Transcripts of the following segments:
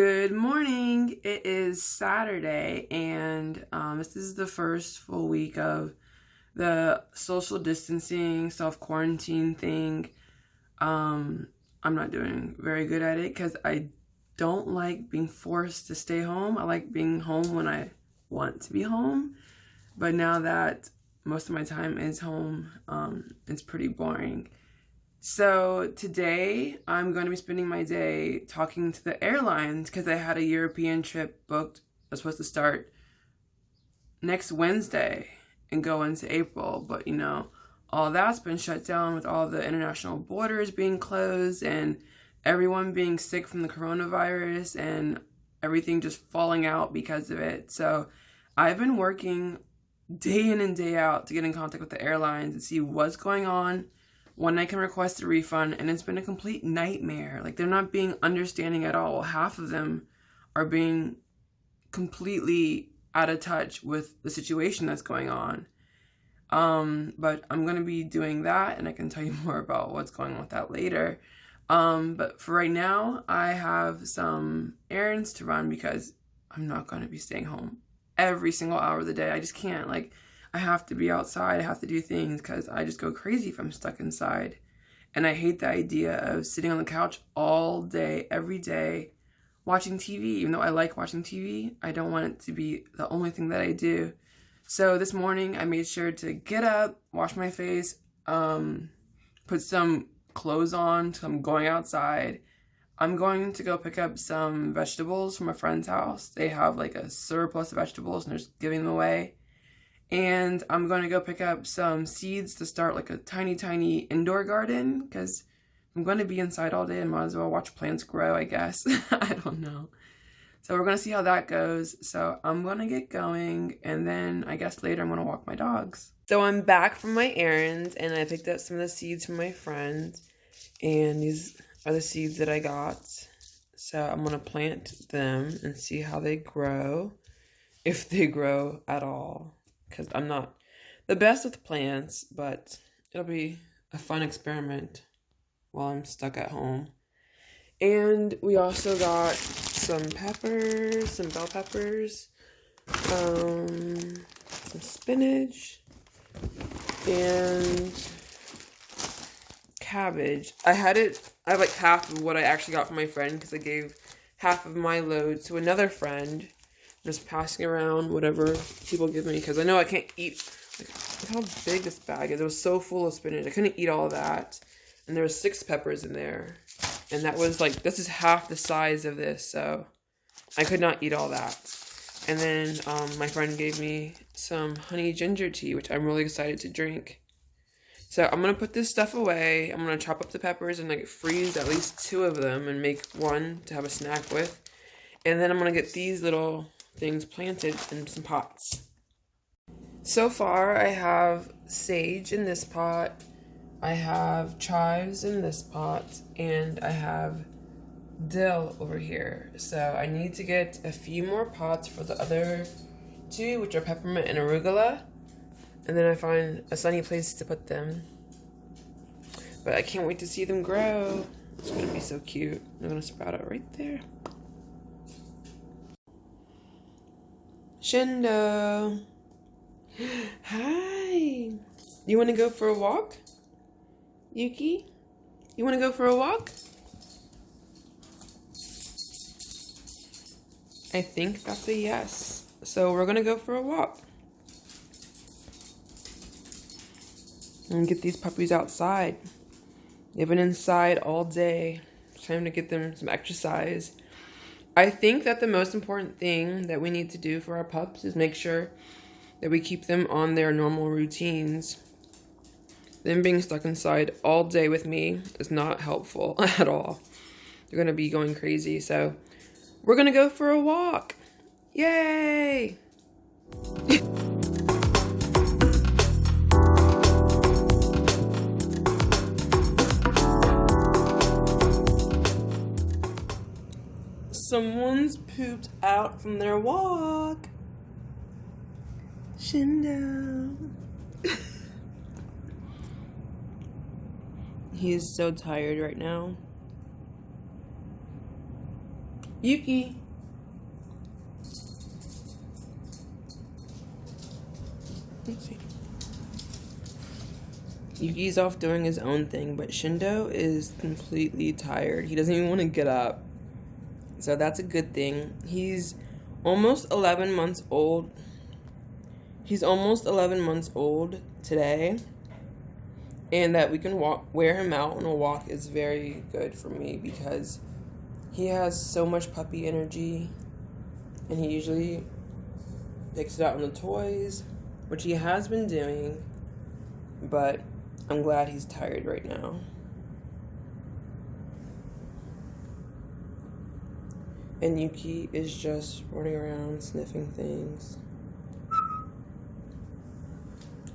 Good morning. It is Saturday, and this is the first full week of the social distancing, self quarantine thing. I'm not doing very good at it because I don't like being forced to stay home. I like being home when I want to be home, but now that most of my time is home, it's pretty boring. So today I'm going to be spending my day talking to the airlines because I had a European trip booked. I was supposed to start next Wednesday and go into April, but all that's been shut down with all the international borders being closed and everyone being sick from the coronavirus and everything just falling out because of it. So I've been working day in and day out to get in contact with the airlines and see what's going on, when I can request a refund, and it's been a complete nightmare. Like, they're not being understanding at all. Half of them are being completely out of touch with the situation that's going on. But I'm going to be doing that, and I can tell you more about what's going on with that later. But for right now, I have some errands to run because I'm not going to be staying home every single hour of the day. I just can't. I have to be outside. I have to do things because I just go crazy if I'm stuck inside. And I hate the idea of sitting on the couch all day, every day, watching TV. Even though I like watching TV, I don't want it to be the only thing that I do. So this morning, I made sure to get up, wash my face, put some clothes on, so I'm going outside. I'm going to go pick up some vegetables from a friend's house. They have a surplus of vegetables and they're just giving them away. And I'm going to go pick up some seeds to start a tiny, tiny indoor garden because I'm going to be inside all day and might as well watch plants grow, I guess. I don't know. So we're going to see how that goes. So I'm going to get going, and then I guess later I'm going to walk my dogs. So I'm back from my errands, and I picked up some of the seeds from my friend, and these are the seeds that I got. So I'm going to plant them and see how they grow, if they grow at all. Because I'm not the best with plants, but it'll be a fun experiment while I'm stuck at home. And we also got some peppers, some bell peppers, some spinach, and cabbage. I have half of what I actually got from my friend because I gave half of my load to another friend. Just passing around whatever people give me because I know I can't eat. Look how big this bag is. It was so full of spinach. I couldn't eat all of that. And there was 6 peppers in there. And that was this is half the size of this. So I could not eat all that. And then my friend gave me some honey ginger tea, which I'm really excited to drink. So I'm going to put this stuff away. I'm going to chop up the peppers and freeze at least 2 of them and make one to have a snack with. And then I'm going to get these little things planted in some pots. So far, I have sage in this pot, I have chives in this pot, and I have dill over here. So I need to get a few more pots for the other 2, which are peppermint and arugula, and then I find a sunny place to put them. But I can't wait to see them grow. It's going to be so cute. I'm going to sprout it right there. Shindo. Hi. You want to go for a walk? Yuki? You want to go for a walk? I think that's a yes. So we're going to go for a walk. And get these puppies outside. They've been inside all day. It's time to get them some exercise. I think that the most important thing that we need to do for our pups is make sure that we keep them on their normal routines. Them being stuck inside all day with me is not helpful at all. They're going to be going crazy. So we're going to go for a walk. Yay! Someone's pooped out from their walk. Shindo. He is so tired right now. Yuki. Let's see. Yuki's off doing his own thing, but Shindo is completely tired. He doesn't even want to get up. So that's a good thing. He's almost 11 months old. He's almost 11 months old today. And that we can wear him out on a walk is very good for me because he has so much puppy energy. And he usually takes it out on the toys, which he has been doing. But I'm glad he's tired right now. And Yuki is just running around sniffing things.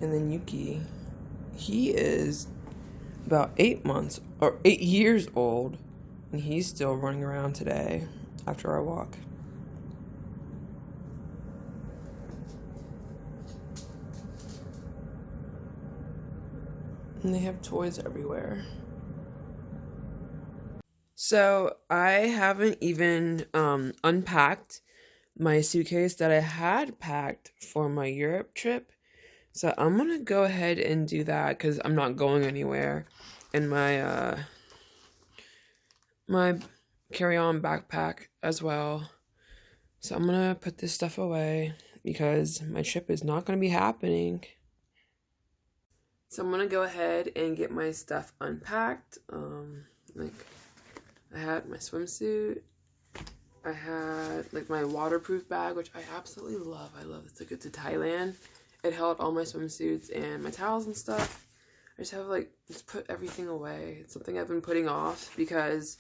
And then Yuki, he is about 8 years old, and he's still running around today after our walk. And they have toys everywhere. So I haven't even unpacked my suitcase that I had packed for my Europe trip. So I'm going to go ahead and do that because I'm not going anywhere. And my my carry-on backpack as well. So I'm going to put this stuff away because my trip is not going to be happening. So I'm going to go ahead and get my stuff unpacked. Like I had my swimsuit. I had like my waterproof bag, which I absolutely love. I love it. Took it to Thailand. It held all my swimsuits and my towels and stuff. I just have just put everything away. It's something I've been putting off because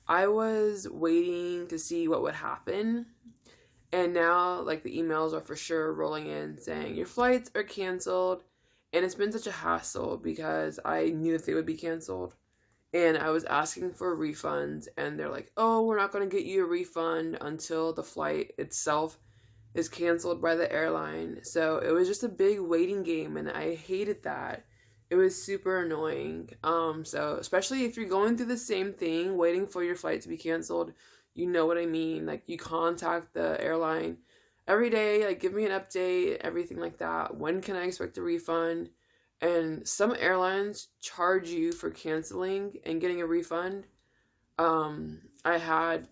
I was waiting to see what would happen. And now the emails are for sure rolling in saying your flights are canceled. And it's been such a hassle because I knew that they would be canceled. And I was asking for refunds and they're like, oh, we're not going to get you a refund until the flight itself is canceled by the airline. So it was just a big waiting game and I hated that. It was super annoying. So especially if you're going through the same thing, waiting for your flight to be canceled, you know what I mean? You contact the airline every day, give me an update, everything like that. When can I expect a refund? And some airlines charge you for canceling and getting a refund. I had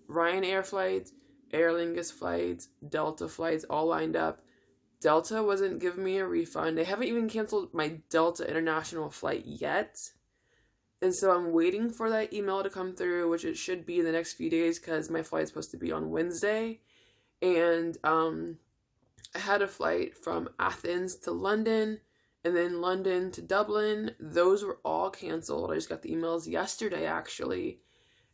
Ryanair flights, Aer Lingus flights, Delta flights all lined up. Delta wasn't giving me a refund. They haven't even canceled my Delta international flight yet. And so I'm waiting for that email to come through, which it should be in the next few days because my flight's supposed to be on Wednesday. And I had a flight from Athens to London and then London to Dublin. Those were all canceled. I just got the emails yesterday, actually.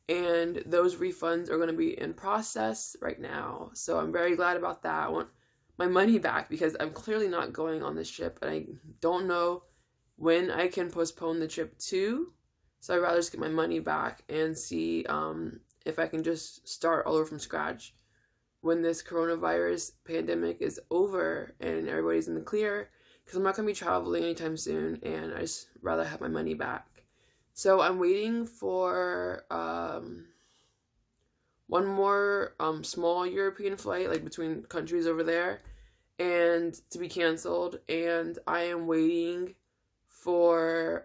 And those refunds are going to be in process right now. So I'm very glad about that. I want my money back because I'm clearly not going on this trip. And I don't know when I can postpone the trip to. So I'd rather just get my money back and see if I can just start all over from scratch when this coronavirus pandemic is over and everybody's in the clear. Because I'm not going to be traveling anytime soon, and I just rather have my money back. So I'm waiting for one more small European flight, between countries over there, and to be canceled. And I am waiting for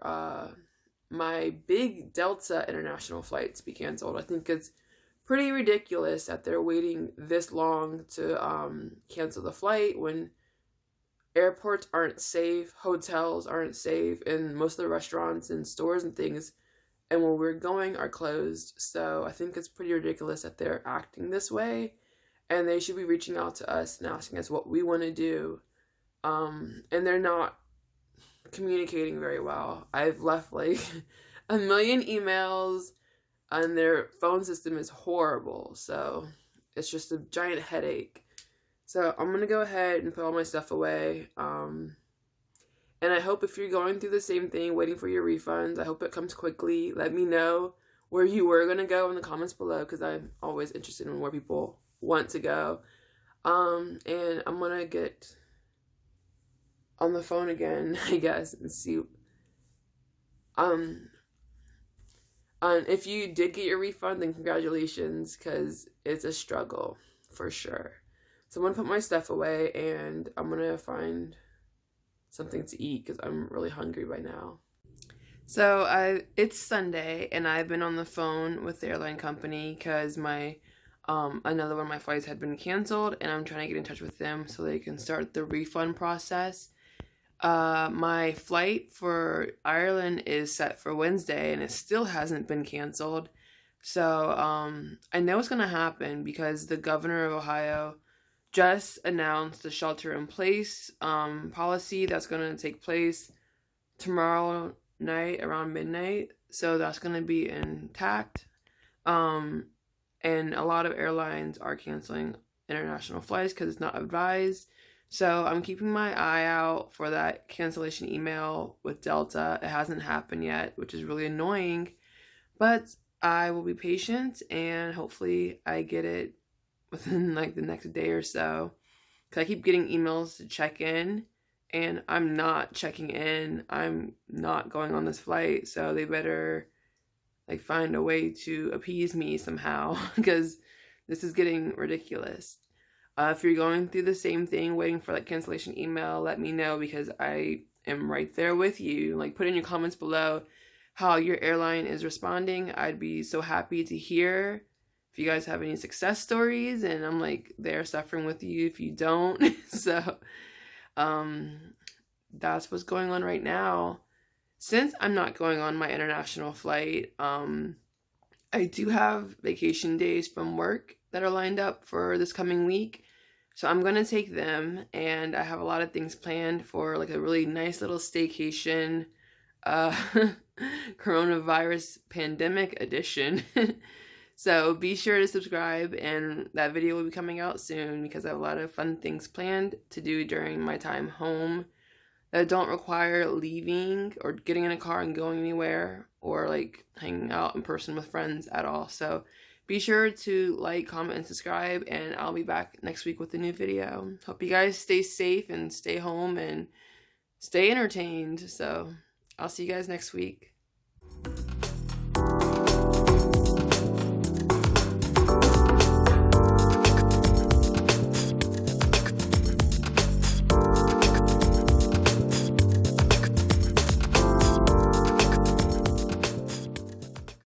my big Delta international flight to be canceled. I think it's pretty ridiculous that they're waiting this long to cancel the flight when airports aren't safe, hotels aren't safe, and most of the restaurants and stores and things and where we're going are closed. So I think it's pretty ridiculous that they're acting this way, and they should be reaching out to us and asking us what we want to do. And they're not communicating very well. I've left a million emails, and their phone system is horrible. So it's just a giant headache. So I'm going to go ahead and put all my stuff away. And I hope if you're going through the same thing, waiting for your refunds, I hope it comes quickly. Let me know where you were going to go in the comments below because I'm always interested in where people want to go. And I'm going to get on the phone again, I guess, and see. If you did get your refund, then congratulations, because it's a struggle for sure. So I'm gonna put my stuff away and I'm gonna find something to eat because I'm really hungry by now. So it's Sunday and I've been on the phone with the airline company because my another one of my flights had been canceled, and I'm trying to get in touch with them so they can start the refund process. My flight for Ireland is set for Wednesday and it still hasn't been canceled. So I know it's gonna happen because the governor of Ohio just announced the shelter in place policy that's gonna take place tomorrow night around midnight. So that's gonna be intact. And a lot of airlines are canceling international flights because it's not advised. So I'm keeping my eye out for that cancellation email with Delta. It hasn't happened yet, which is really annoying, but I will be patient and hopefully I get it within like the next day or so. Because I keep getting emails to check in and I'm not checking in. I'm not going on this flight, so they better like find a way to appease me somehow because this is getting ridiculous. If you're going through the same thing, waiting for that cancellation email, let me know because I am right there with you. Like, put in your comments below how your airline is responding. I'd be so happy to hear if you guys have any success stories, and I'm like there suffering with you if you don't. So that's what's going on right now. Since I'm not going on my international flight, I do have vacation days from work that are lined up for this coming week. So I'm going to take them, and I have a lot of things planned for like a really nice little staycation, coronavirus pandemic edition. So be sure to subscribe, and that video will be coming out soon because I have a lot of fun things planned to do during my time home that don't require leaving or getting in a car and going anywhere or like hanging out in person with friends at all. So be sure to like, comment, and subscribe, and I'll be back next week with a new video. Hope you guys stay safe and stay home and stay entertained. So I'll see you guys next week.